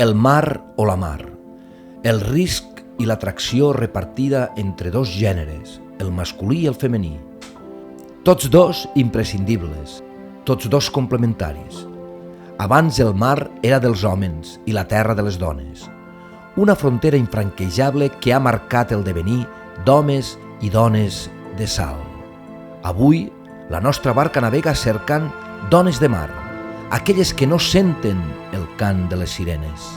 El mar o la mar. El risc i l'atracció repartida entre dos gèneres, el masculí i el femení. Tots dos imprescindibles, tots dos complementaris. Abans el mar era dels homes i la terra de les dones. Una frontera infranquejable que ha marcat el devenir d'homes i dones de sal. Avui, la nostra barca navega cercant dones de mar, aquelles que no senten el cant de les sirenes.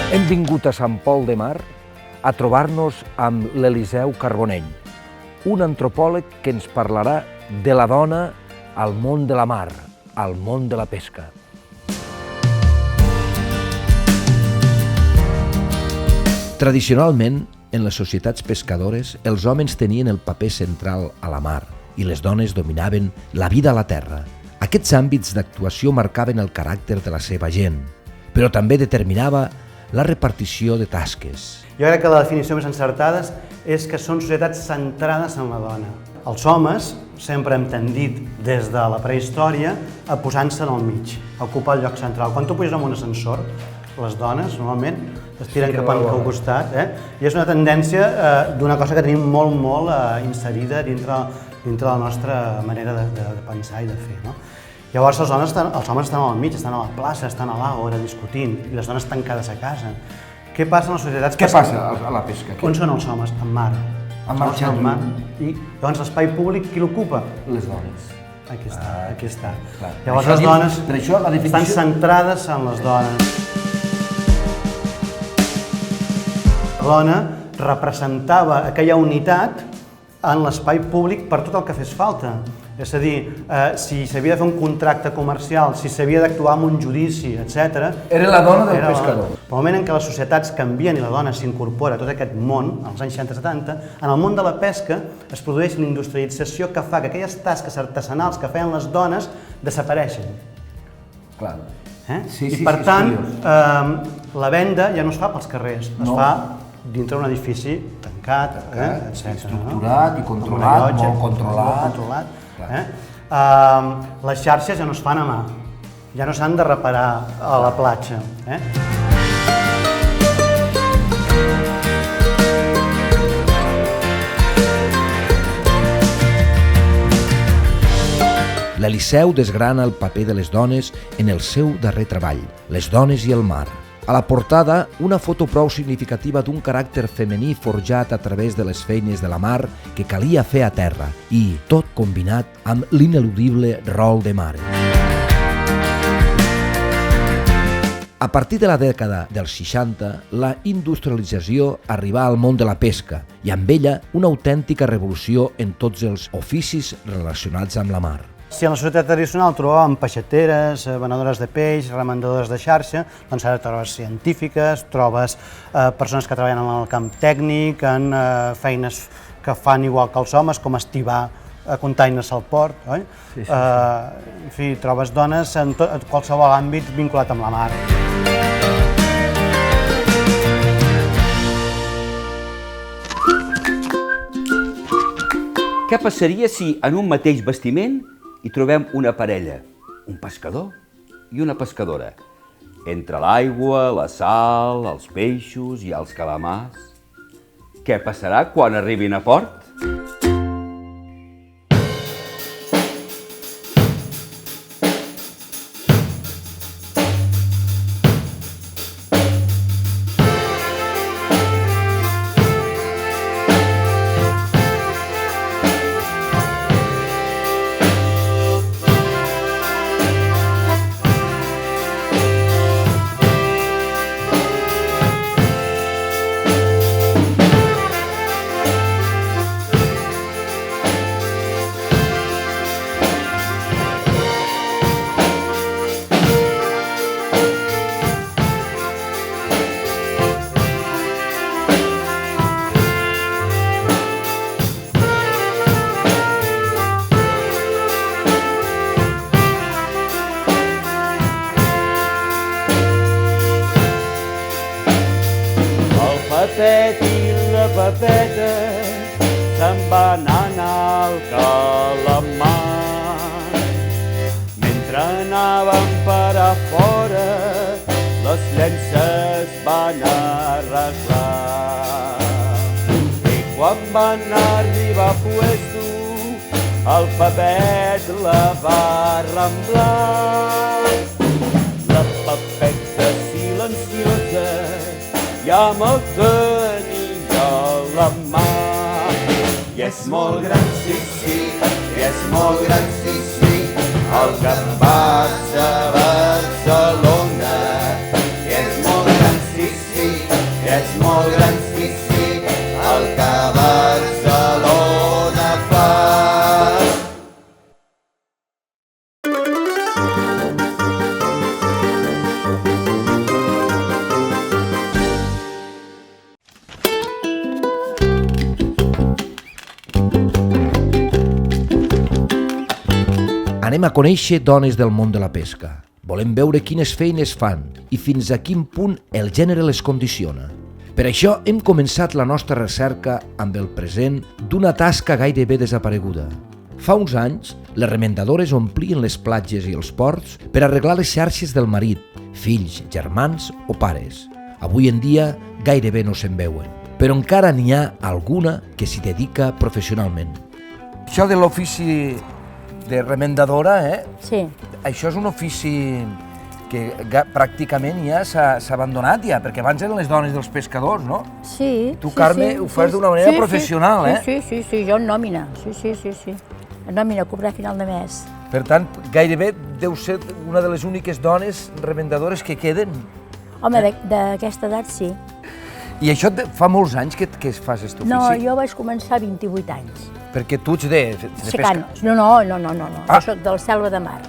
Hem vingut a Sant Pol de Mar a trobar-nos amb l'Eliseu Carbonell, un antropòleg que ens parlarà de la dona al món de la mar, al món de la pesca. Tradicionalment, en les societats pescadores, els homes tenien el paper central a la mar i les dones dominaven la vida a la terra. Aquests àmbits d'actuació marcaven el caràcter de la seva gent, però també determinava la repartició de tasques. Jo crec que la definició més encertada és que són societats centrades en la dona. Els homes sempre hem tendit des de la prehistòria a posar-se en el mig, a ocupar el lloc central. Quan tu puges en un ascensor, les dones normalment es tiren cap al costat, i és una tendència d'una cosa que tenim molt inserida dintre la nostra manera de pensar i de fer. Llavors els homes estan al mig, estan a la plaça, estan a l'àgora discutint, i les dones tancades a casa. Què passa en les societats? Què passa a la pesca? On són els homes? En mar. En mar. I llavors l'espai públic qui l'ocupa? Les dones. Aquí està. Llavors les dones estan centrades en les dones. La dona representava aquella unitat en l'espai públic per tot el que fes falta. És a dir, si s'havia de fer un contracte comercial, si s'havia d'actuar en un judici, etc. Era la dona del pescador. Al moment en què les societats canvien i la dona s'incorpora a tot aquest món, als anys 60-70, en el món de la pesca es produeix la industrialització que fa que aquelles tasques artesanals que feien les dones desapareixen. Clar. I per tant, la venda ja no es fa pels carrers, es fa dintre d'un edifici tancat, estructurat i controlat, molt controlat. Les xarxes ja no es fan a mà, ja no s'han de reparar a la platja. L'Eliseu desgrana el paper de les dones en el seu darrer treball, Les dones i el mar. A la portada, una foto prou significativa d'un caràcter femení forjat a través de les feines de la mar que calia fer a terra i tot combinat amb l'ineludible rol de mare. A partir de la dècada dels 60, la industrialització arribà al món de la pesca i amb ella una autèntica revolució en tots els oficis relacionats amb la mar. Si en la societat tradicional trobàvem peixateres, venedores de peix, remendadores de xarxa, doncs ara trobes científiques, trobes persones que treballen en el camp tècnic, en feines que fan igual que els homes, com estibar containers al port, oi? En fi, trobes dones en qualsevol àmbit vinculat amb la mar. Què passaria si en un mateix bastiment hi trobem una parella, un pescador i una pescadora? Entre l'aigua, la sal, els peixos i els calamars. Què passarà quan arribin a port? Pepet i la Pepeta se'n van anar al Calamar. Mentre anaven per a fora, les llences van arreglar. I quan van arribar a puesto, el Pepet la va remblar. La Pepeta silenciosa i amb el tenia a la mà. I és molt gran, sí, sí, i és molt gran, sí, sí, el que passa a Barcelona. I és molt gran, sí, sí, i és molt gran, sí, sí, el que a Barcelona fa. Anem a conèixer dones del món de la pesca. Volem veure quines feines fan i fins a quin punt el gènere les condiciona. Per això hem començat la nostra recerca amb el present d'una tasca gairebé desapareguda. Fa uns anys, les remendadores omplien les platges i els ports per arreglar les xarxes del marit, fills, germans o pares. Avui en dia gairebé no se'n veuen, però encara n'hi ha alguna que s'hi dedica professionalment. Això de l'ofici de remendadora, Sí. això és un ofici que pràcticament ja s'ha abandonat ja, perquè abans eren les dones dels pescadors, no? Sí. Tu, Carme, ho fas d'una manera professional, Sí, jo en nòmina, sí. En nòmina, cobrar a final de mes. Per tant, gairebé deu ser una de les úniques dones remendadores que queden. Home, d'aquesta edat sí. I això fa molts anys que fas aquest ofici? No, jo vaig començar a 28 anys. Perquè tu ets de Secano. pesca. No. Jo soc del Selva de Mar.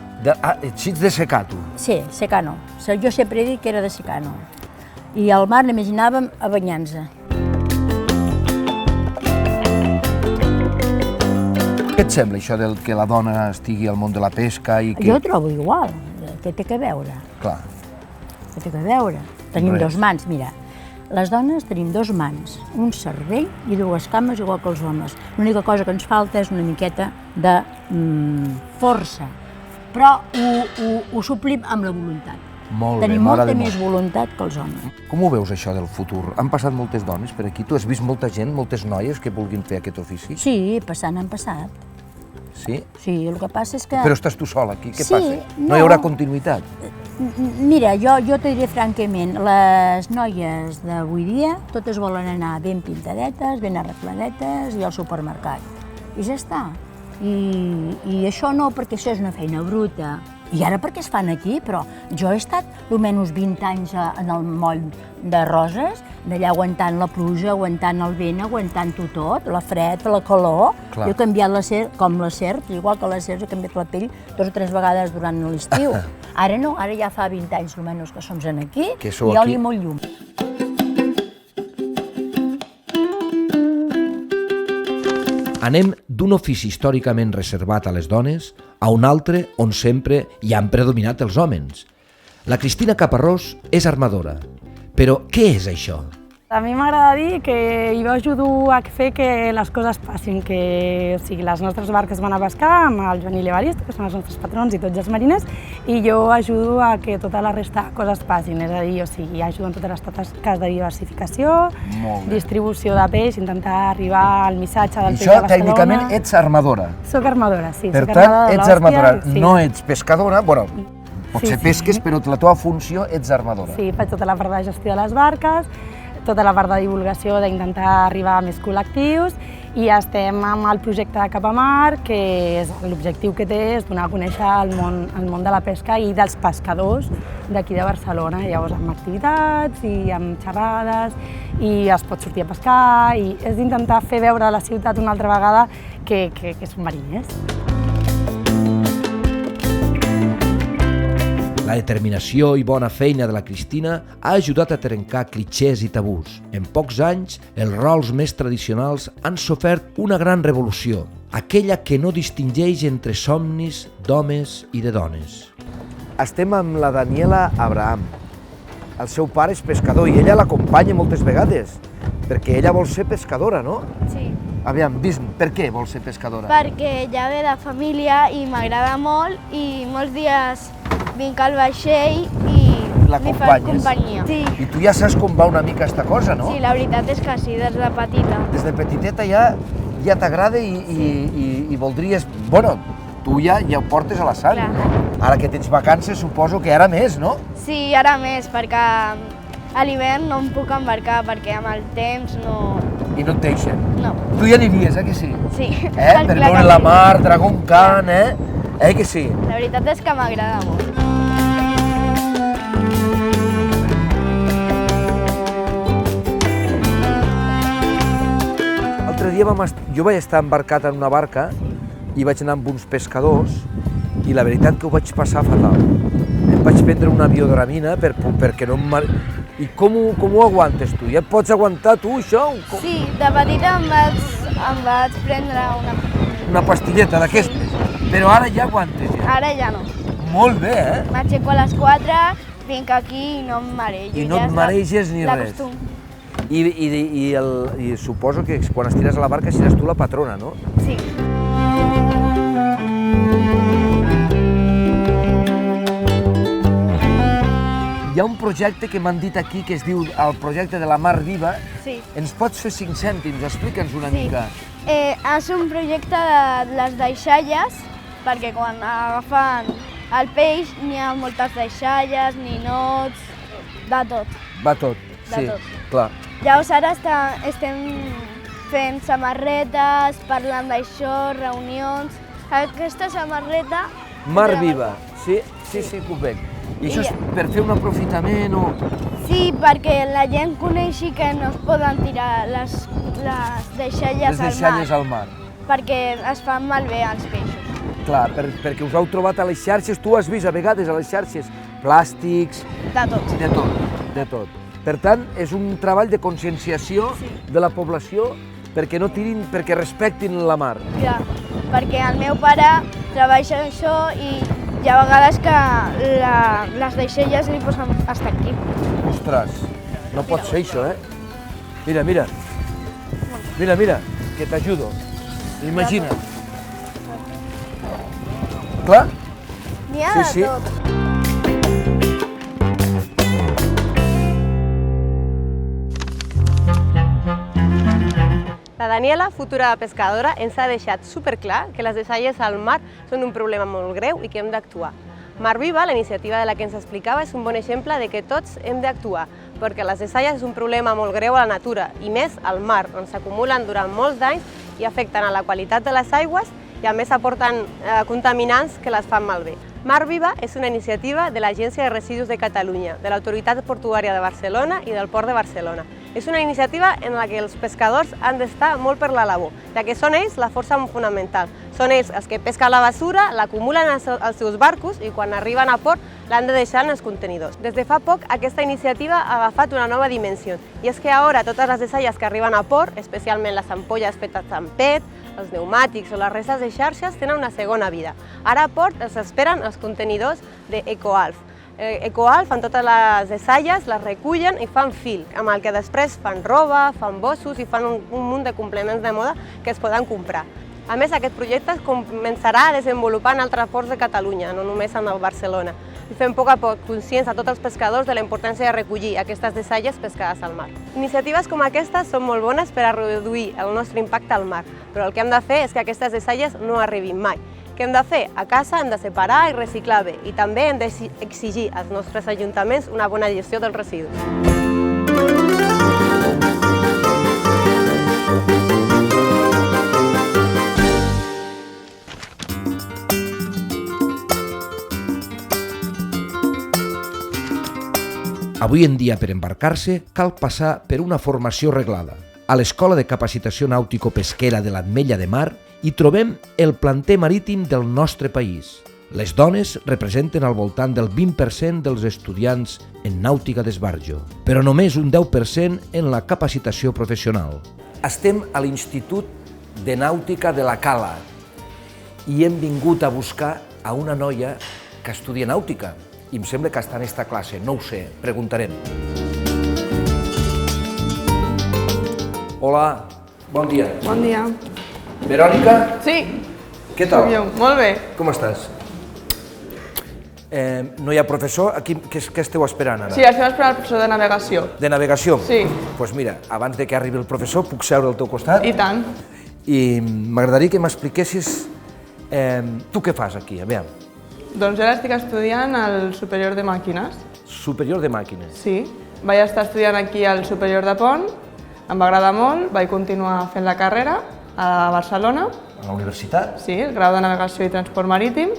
Ets de secar, tu? Sí, secano. Jo sempre he dit que era de secano. I al mar només anàvem a banyar-nos. Què et sembla això del que la dona estigui al món de la pesca i que... Jo trobo igual. Què té que veure? Clar. Què té que veure? Tenim Res. dos mans, mira. Les dones tenim dos mans, un cervell i dues cames igual que els homes. L'única cosa que ens falta és una miqueta de força, però ho suplim amb la voluntat. Molt bé, Tenim m'agrada molta molt. més voluntat que els homes. Com ho veus, això del futur? Han passat moltes dones per aquí? Tu has vist molta gent, moltes noies que vulguin fer aquest ofici? Sí, passant han passat. Sí? Sí, el que passa és que... Però estàs tu sola aquí, què Sí, passa? No no. hi haurà continuïtat? Mira, jo t'ho diré francament, les noies d'avui dia totes volen anar ben pintadetes, ben arregladetes i al supermercat. I ja està. I això no, perquè això és una feina bruta. I ara perquè es fan aquí, però jo he estat almenys 20 anys en el moll de Roses, d'allà aguantant la pluja, aguantant el vent, aguantant-ho tot, la fred, la calor. Clar. Jo he canviat la serp, com la serp, igual que la serp, he canviat la pell 2 o 3 vegades durant l'estiu. Ara no, ara ja fa 20 anys almenys que som aquí, Que sou i aquí. oli molt llum. Anem d'un ofici històricament reservat a les dones a un altre on sempre hi han predominat els homes. La Cristina Caparrós és armadora. Però què és això? A mi m'agrada dir que jo ajudo a fer que les coses passin, que o sigui, les nostres barques van a pescar amb el Joan i l'Evaristo, que són els nostres patrons i tots els mariners, i jo ajudo a que tota la resta de coses passin, és a dir, o sigui, ajudo en totes les tasques de diversificació, distribució de peix, intentar arribar al missatge del peix de Això Barcelona. tècnicament ets armadora. Soc armadora, sí. Per soc tant, armadora de ets l'hòstia, armadora, sí. no ets pescadora, bueno, potser Sí. pesques, però la teva funció ets armadora. Sí, faig tota la part de gestió de les barques, tota la part de divulgació, d'intentar arribar a més col·lectius, i estem amb el projecte de Cap a Mar, que l'objectiu que té és donar a conèixer el món de la pesca i dels pescadors d'aquí de Barcelona. Llavors, amb activitats i amb xerrades, i es pot sortir a pescar, i és intentar fer veure a la ciutat una altra vegada que som mariners. La determinació i bona feina de la Cristina ha ajudat a trencar clitxers i tabús. En pocs anys, els rols més tradicionals han sofert una gran revolució, aquella que no distingeix entre somnis d'homes i de dones. Estem amb la Daniela Abraham. El seu pare és pescador i ella l'acompanya moltes vegades. perquè ella vol ser pescadora, no? Sí, Aviam, per què vol ser pescadora? perquè ja ve de família i m'agrada molt i molts dies vinc al vaixell i li faig L'acompanyes? companyia. Sí, I tu ja saps com va una mica esta cosa, no? sí, la veritat és que sí, des de petita. Des de petiteta ja t'agrada i voldries... Bueno, tu ja ho portes a la sang. Clar. Ara que tens vacances suposo que ara més, no? Sí, ara més, perquè a l'hivern no em puc embarcar perquè amb el temps no... I no et deixen. No. Tu ja aniries, que sí? Sí. Per clar veure que la sí. mar, Dragon Khan, que sí? La veritat és que m'agrada molt. L'altre dia jo vaig estar embarcat en una barca i vaig anar amb uns pescadors i la veritat que ho vaig passar fatal. Em vaig prendre una biodramina perquè no em... I com ho aguantes tu? Ja et pots aguantar tu, això? Sí, de petita em vaig prendre Una pastilleta d'aquestes. Però ara ja aguantes, ja. Ara ja no. Molt bé, M'aixeco a les 4, vinc aquí i no em marejo. I no et mareges ni res. L'acostum. I suposo que quan estires a la barca seràs tu la patrona, no? Sí. Hi ha un projecte que m'han dit aquí que es diu el projecte de la Mar Viva. Sí. Ens pots fer 5 cèntims? Explica'ns una mica. És un projecte de les deixalles, perquè quan agafen el peix n'hi ha moltes deixalles, ninots, de tot. Va tot, De sí, tot. clar. Llavors ara estem fent samarretes, parlant d'això, reunions. Aquesta samarreta... Mar Viva, sí, puc veure. I això és per fer un aprofitament o... Sí, perquè la gent coneixi que no es poden tirar les deixalles al mar. perquè es fan malbé els peixos. Clar, perquè us heu trobat a les xarxes, tu has vist a vegades a les xarxes plàstics, De tot. de tot. Per tant, és un treball de conscienciació de la població perquè no tirin, perquè respectin la mar. Clar, perquè el meu pare treballa això i hi ha vegades que les deixalles li posen hasta aquí. Ostres, no pot ser això, Mira, que t'ajudo. Imagina't. Clar? N'hi ha Sí. de tot. La Daniela, futura pescadora, ens ha deixat superclar que les deixalles al mar són un problema molt greu i que hem d'actuar. Mar Viva, la iniciativa de la que ens explicava, és un bon exemple de que tots hem d'actuar, perquè les deixalles és un problema molt greu a la natura, i més al mar, on s'acumulen durant molts anys i afecten a la qualitat de les aigües i a més aporten contaminants que les fan malbé. Mar Viva és una iniciativa de l'Agència de Residus de Catalunya, de l'Autoritat Portuària de Barcelona i del Port de Barcelona. És una iniciativa en la que els pescadors han d'estar molt per la labor, ja que són ells la força fonamental. Són ells els que pesquen la basura, l'acumulen als seus barcos i quan arriben a port l'han de deixar en els contenidors. Des de fa poc aquesta iniciativa ha agafat una nova dimensió i és que ara totes les deixalles que arriben a port, especialment les ampolles fetes amb PET, els pneumàtics o les restes de xarxes tenen una segona vida. Ara a port els esperen els contenidors d'EcoAlf. EcoAlf fan totes les deixalles, les recullen i fan fil, amb el que després fan roba, fan bossos i fan un munt de complements de moda que es poden comprar. A més, aquest projecte es començarà a desenvolupar en altres ports de Catalunya, no només en el Barcelona, i fem a poc conscients a tots els pescadors de la importància de recollir aquestes deixalles pescades al mar. Iniciatives com aquestes són molt bones per a reduir el nostre impacte al mar, però el que hem de fer és que aquestes deixalles no arribin mai. Què hem de fer? A casa hem de separar i reciclar bé i també hem d'exigir als nostres ajuntaments una bona gestió dels residus. Avui en dia, per embarcar-se, cal passar per una formació reglada. A l'Escola de Capacitació Nàutico-Pesquera de l'Ametlla de Mar hi trobem el planter marítim del nostre país. Les dones representen al voltant del 20% dels estudiants en nàutica d'esbarjo, però només un 10% en la capacitació professional. Estem a l'Institut de Nàutica de la Cala i hem vingut a buscar a una noia que estudia nàutica. I em sembla que està en esta classe, no ho sé, preguntarem. Hola, bon dia. Bon dia. Verònica? Sí, Què tal? soc jo. Molt bé. Com estàs? No hi ha professor? Aquí, què esteu esperant ara? Sí, estem esperant el professor de navegació. De navegació? Sí. Doncs mira, abans de que arribi el professor, puc seure al teu costat? I tant. I m'agradaria que m'expliquessis tu què fas aquí, a veure. Doncs jo ara estic estudiant al superior de màquines. Superior de màquines. Sí. Vaig estar estudiant aquí al superior de Pont, em va agradar molt, vaig continuar fent la carrera a Barcelona. A la universitat? Sí, el grau de navegació i transport marítim.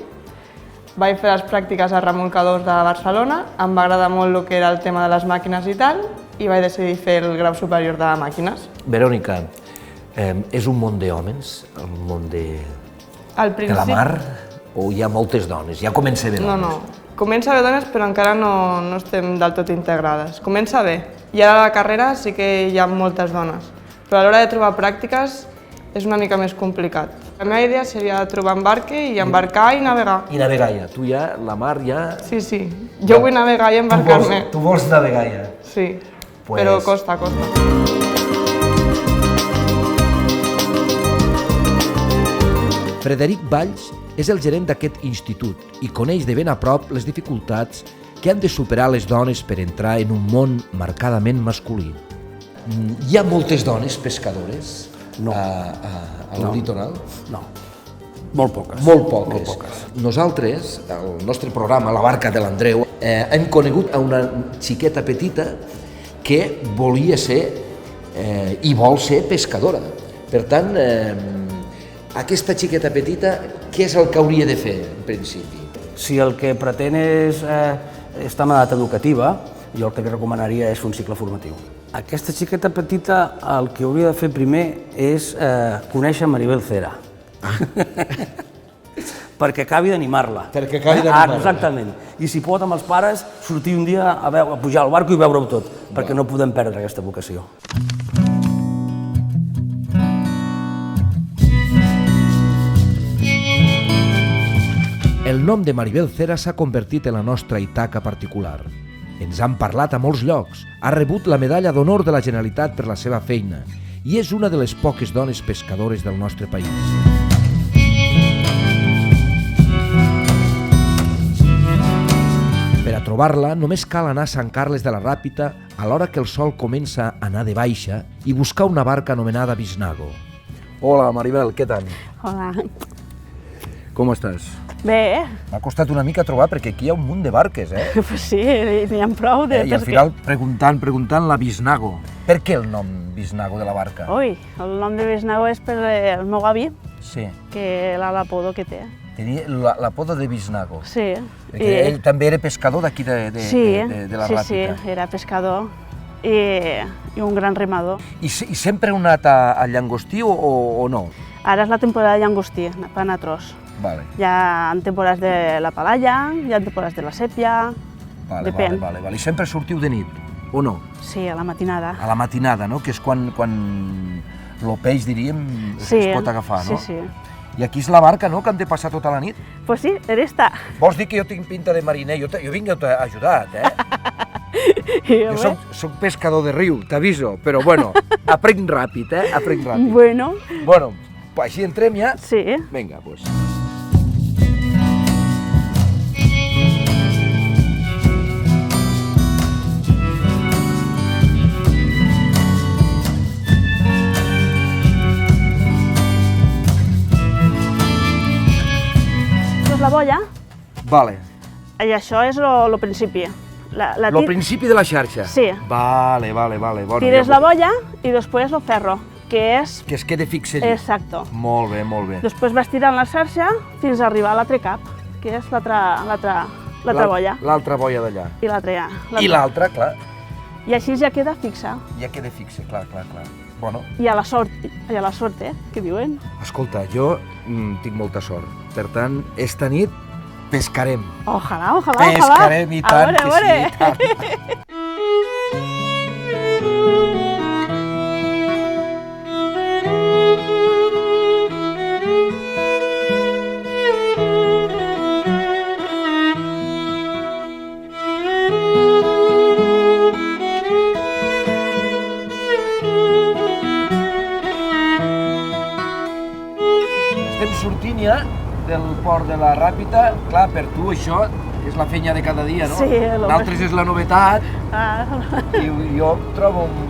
Vaig fer les pràctiques a remolcadors de Barcelona, em va agradar molt el que era el tema de les màquines i tal, i vaig decidir fer el grau superior de màquines. Verònica, és un món d'hòmens, el món de la mar, o hi ha moltes dones? Ja comença bé dones? No. Comença bé dones, però encara no estem del tot integrades. Comença bé. I ara a la carrera sí que hi ha moltes dones, però a l'hora de trobar pràctiques és una mica més complicat. La meva idea seria trobar embarque i embarcar i navegar. I navegar ja, tu ja, la mar ja... Sí, jo vull navegar i embarcar-me. Tu vols navegar ja? Sí, però costa. Frederic Valls és el gerent d'aquest institut i coneix de ben a prop les dificultats que han de superar les dones per entrar en un món marcadament masculí. Hi ha moltes dones pescadores al litoral? No, molt poques. Molt poques. Nosaltres, el nostre programa, La barca de l'Andreu, hem conegut a una xiqueta petita que volia ser i vol ser pescadora. Per tant, aquesta xiqueta petita, què és el que hauria de fer, en principi? Si el que pretén és estar en edat educativa, jo el que recomanaria és fer un cicle formatiu. Aquesta xiqueta petita el que hauria de fer primer és conèixer Maribel Cera. Perquè acabi d'animar-la. Perquè acabi d'animar-la. Exactament. I si pot amb els pares sortir un dia a pujar al barco i veure-ho tot, perquè no podem perdre aquesta vocació. El nom de Maribel Cera s'ha convertit en la nostra Itaca particular. Ens han parlat a molts llocs, ha rebut la medalla d'honor de la Generalitat per la seva feina i és una de les poques dones pescadores del nostre país. Per a trobar-la només cal anar a Sant Carles de la Ràpita a l'hora que el sol comença a anar de baixa i buscar una barca anomenada Bisnago. Hola, Maribel, què tal? Hola. Com estàs? Bé. M'ha costat una mica trobar perquè aquí hi ha un munt de barques, Pues sí, n'hi ha prou. I al final preguntant la Bisnago. Per què el nom Bisnago de la barca? Ui, el nom de Bisnago és per el meu avi, Sí. que l'apodo que té. Tenia l'apodo de Bisnago. Sí. Perquè ell també era pescador d'aquí de la Ràpita. Sí, era pescador i un gran remador. I sempre heu anat a llangostí o no? Ara és la temporada de llangostí, per anar a tros. Vale. Hi ha temporades de la palalla, hi ha temporades de la sèpia, depèn. Vale. I sempre sortiu de nit, o no? Sí, a la matinada. A la matinada, no? Que és quan el peix, diríem, es pot agafar, no? Sí. I aquí és la barca, no?, que han de passar tota la nit? Pues sí, esta. Vols dir que jo tinc pinta de mariner? Jo vinc ajudat, Jo soc pescador de riu, t'aviso, però bueno, aprenc ràpid, aprenc ràpid. Bueno, així entrem ja? Sí. Vinga, doncs. la bolla. Vale. I això és el principi. El principi de la xarxa? Sí. Vale. Bueno, tires la bolla i després el ferro, que és... Que es quede fixe allí. Exacto. Molt bé. Després vas tirant la xarxa fins a arribar a l'altre cap, que és l'altra bolla. L'altra bolla d'allà. I l'altra, clar. I així ja queda fixa. Ja queda fixa, clar. Bueno. I a la sort, que diuen. Escolta, jo tinc molta sort. Per tant, esta nit pescarem. Ojalà. Pescarem i tant que sí, i tant. port de la Ràpita, clar, per tu això és la feina de cada dia, no? Sí, D'altres és la novetat Ah, i jo em trobo un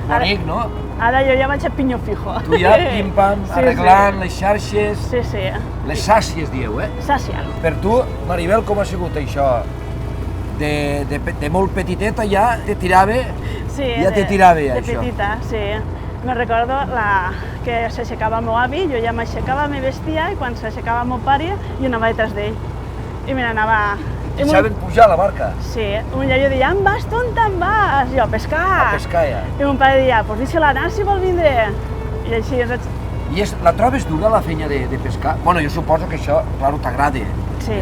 bonic, no? ara jo ja vaig a pinyo fijo. Tu ja, pim-pam, arreglant les xarxes, Sí, sí, les sàcies, dieu, eh? saciant. Per tu, Maribel, com ha sigut això? De molt petiteta ja te tirava, Sí, ja te tirava ja, de això. petita, sí. Me recordo que s'aixecava el meu avi, jo ja m'aixecava, me vestia, i quan s'aixecava el meu pare, jo anava detrás d'ell. I me n'anava... Deixaven pujar a la barca, Sí, un dia jo deia, on vas, tu on te'n vas? Jo, a pescar. a pescar ja. I mon pare deia, pues deixa-la anar si vol vindre. I així ens vaig... I la trobes dura, la feina de pescar? Bueno, jo suposo que això, clar, t'agrada. Sí.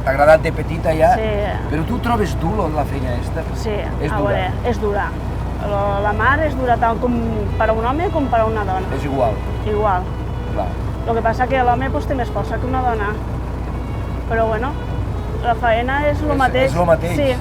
T'ha agradat de petita ja, Sí. però tu trobes dur la feina aquesta? Sí, És a dura. veure, és dura. La mar és dura tant com per a un home com per a una dona. És igual, Igual. clar. El que passa que l'home pues, té més força que una dona. Però bueno, la faena és el mateix. És el mateix. Sí.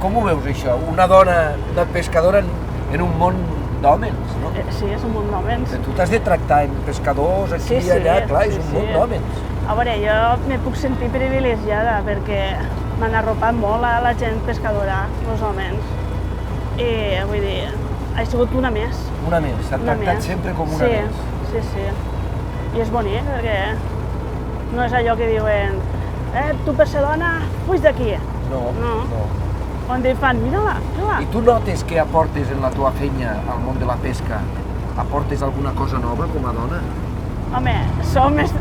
Com ho veus això? Una dona, una pescadora en un món d'hòmens, no? Sí, és un munt d'hòmens. Tu t'has de tractar amb pescadors aquí i allà, clar, és un munt d'hòmens. A veure, jo me puc sentir privilegiada perquè m'han arropat molt a la gent pescadora, els homes. I vull dir, ha sigut una més. Una més, s'ha tractat sempre com una més. Sí, sí. I és bonic perquè no és allò que diuen tu per ser dona, fuig d'aquí. No, No. no. Quan te fan, mira-la, mira-la. I tu notes que aportes en la teva feina al món de la pesca, aportes alguna cosa nova com a dona? Home, som més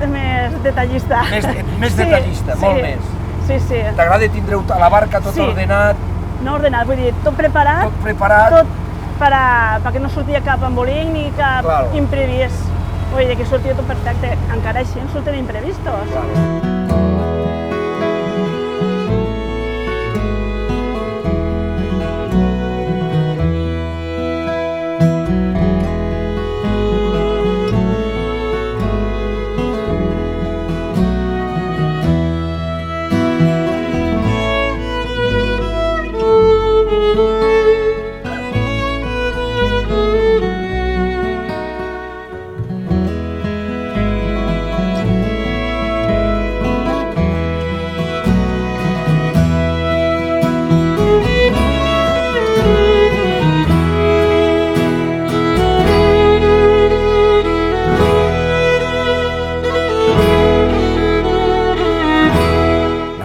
detallista. Més detallista, molt més. Sí, sí. T'agrada tindre a la barca tot Sí. ordenat, No ordenat, vull dir, tot preparat. tot preparat? Tot perquè no sortia cap embolic ni cap Claro. imprevist. Vull dir, que sortia tot perfecte. Encara així en surten imprevistos.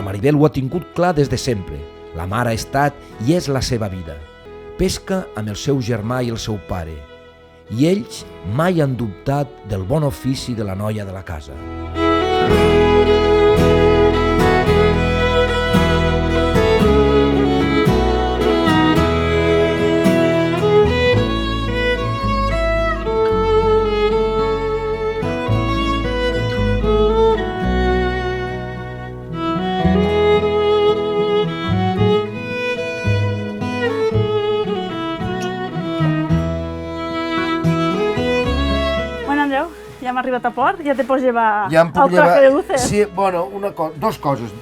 Maribel ho ha tingut clar des de sempre. La mar ha estat i és la seva vida. Pesca amb el seu germà i el seu pare. I ells mai han dubtat del bon ofici de la noia de la casa. Ja hem arribat a port, ja te pots llevar Ja em puc el traje de luces. Sí, bueno,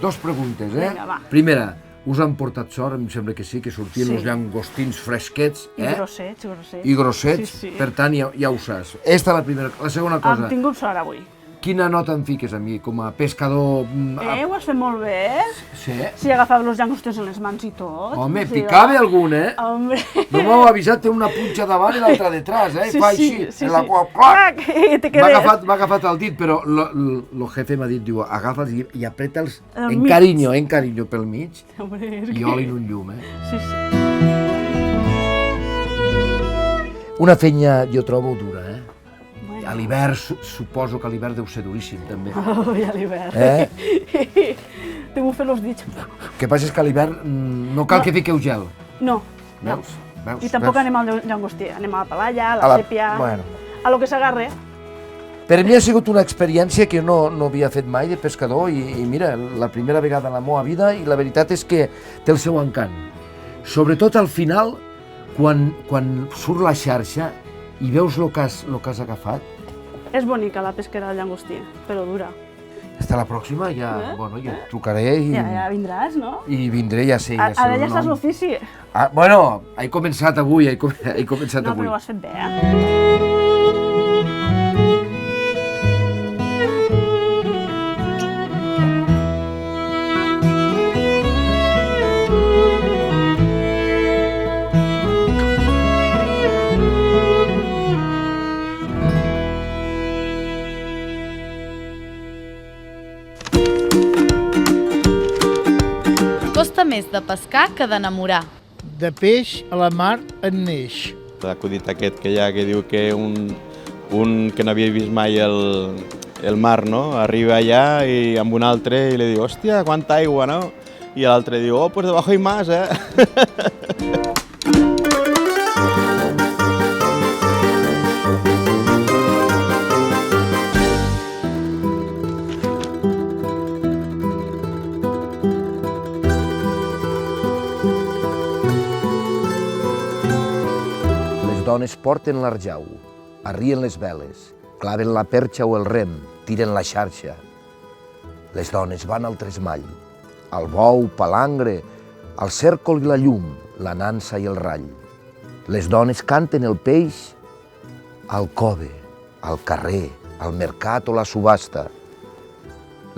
dos preguntes, eh? Vinga, va. Primera, us han portat sort, em sembla que sí, que sortien els llangostins fresquets, I grossets, grossets. I grossets, Sí, sí. per tant ja ho saps. Esta la primera. La segona cosa, Hem tingut sort avui. quina nota em fiques a mi com a pescador? Ho has fet molt bé. Sí? Sí, agafava els llangostins en les mans i tot. Home, Sí, picava algun, eh? Home. No m'heu avisat, té una punxa davant i l'altra detrás, eh? Fa així, en la qual, clac, i te quedes. m'ha agafat el dit, però el jefe m'ha dit, diu, agafa'ls i apreta'ls El en mig. carinyo pel mig Hombre, és i que- oli en un llum, eh? Sí, sí. Una feina jo trobo dura, eh? A l'hivern, suposo que a l'hivern deu ser duríssim, també. Oh, ja l'hivern. Te m'ho fer els dits. El que passa és que a l'hivern no cal que fiqueu gel. No. Veus? Veus? I tampoc Veus? anem al llangostí, anem a la palalla, a A la la- sèpia, bueno. a lo que s'agarre. Per mi ha sigut una experiència que no havia fet mai de pescador i mira, la primera vegada en la meva vida i la veritat és que té el seu encant. Sobretot al final, quan surt la xarxa i veus el que has agafat. És bonica la pesquera del llangostí, però dura. Hasta la pròxima, ja, bueno, jo et trucaré i... Ja vindràs, no? I vindré, ja sé, ja sé Ara el ja estàs nom. l'ofici. Bueno, he començat avui, he començat No, avui. però ho has fet bé, Costa més de pescar que d'enamorar. De peix a la mar en neix. L'acudit aquest que hi ha que diu que un que no havia vist mai el mar, no? Arriba allà i amb un altre i li diu, hòstia, quanta aigua, no? I l'altre diu, oh, pues debajo hay más, eh? Les dones porten l'arjau, arrien les veles, claven la perxa o el rem, tiren la xarxa. Les dones van al tresmall, al bou, palangre, al cèrcol i la llum, la nansa i el rall. Les dones canten el peix al cove, al carrer, al mercat o la subhasta.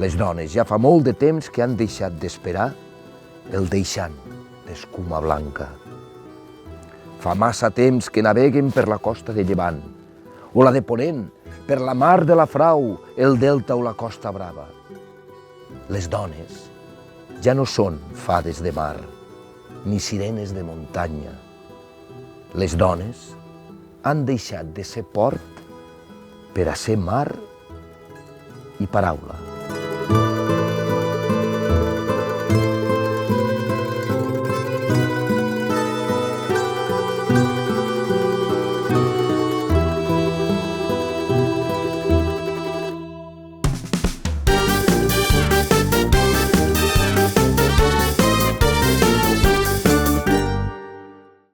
Les dones ja fa molt de temps que han deixat d'esperar el deixant d'escuma blanca. Fa massa temps que naveguen per la costa de Llevant, o la de Ponent, per la mar de la Frau, el Delta o la Costa Brava. Les dones ja no són fades de mar, ni sirenes de muntanya. Les dones han deixat de ser port per a ser mar i paraula.